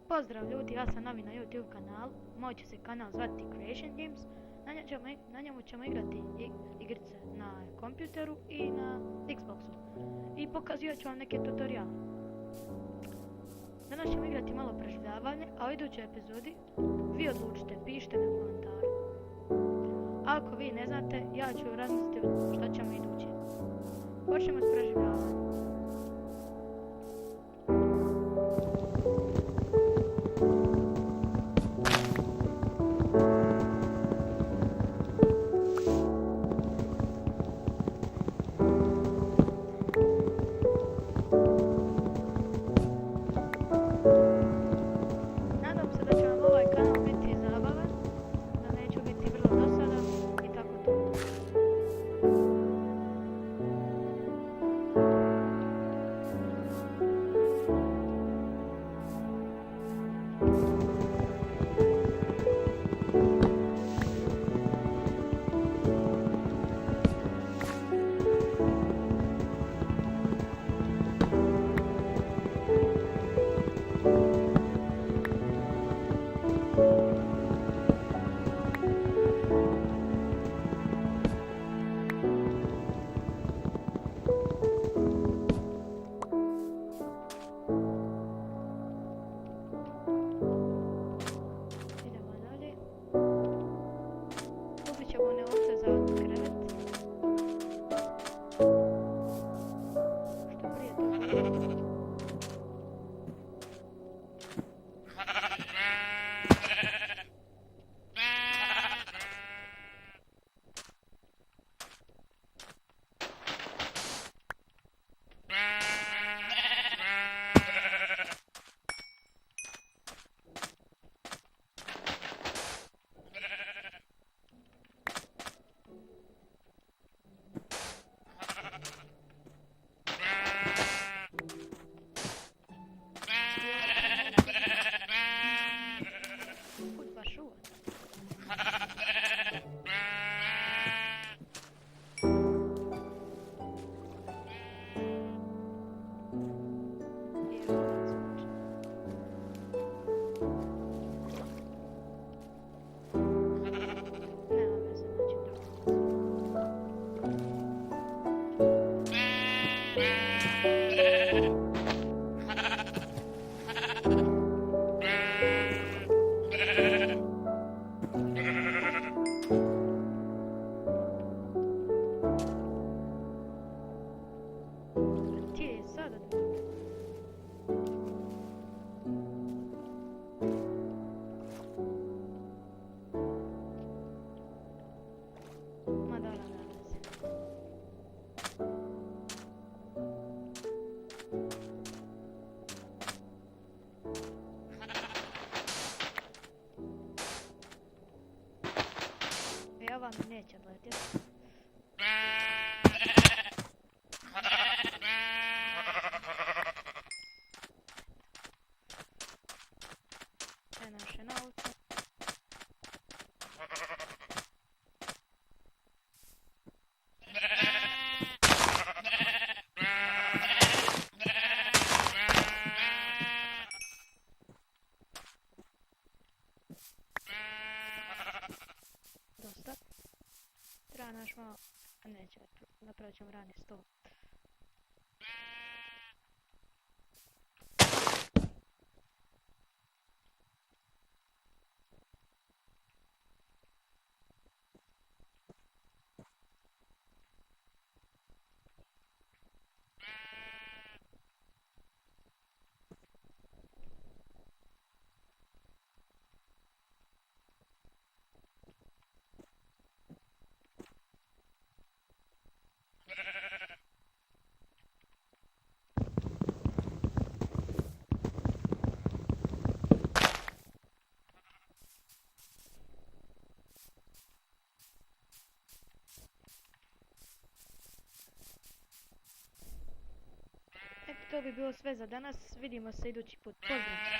Pozdrav ljudi, ja sam novi na YouTube kanalu, moj će se kanal zvati Creation Games. Na njemu ćemo igrati igrice na kompjuteru i na Xboxu. I pokazivat ću vam neke tutoriale. Danas ćemo igrati malo preživljavanje, a u idućoj epizodi vi odlučite, pišite mi u komentaru. Ako vi ne znate, ja ću razmisliti šta ćemo iduće. Počnemo s preživljavanjem. Nadam se da će vam ovaj kanal biti zabavan, da neću biti vrlo dosadan i tako to. Idemo dalje. Kupit ćemo one ovce za krevet. Što prije to bude. Put baš uvod. I ovac uče. Nema veze, naći drugo. Ti je sada. Ma da, nema veze. Ova mi neće letjeti. Te naše nauce. Dosta. Treba naš malo... Neće, napravit ćemo rani stol. Eto, to bi bilo sve za danas. Vidimo se idući put. Pozdrav!